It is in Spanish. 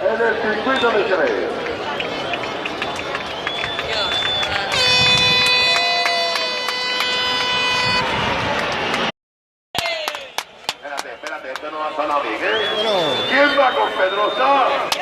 en el circuito de Jerez. Espérate, esto no ha sonado bien, ¿eh? ¿Quién va con Pedrosa?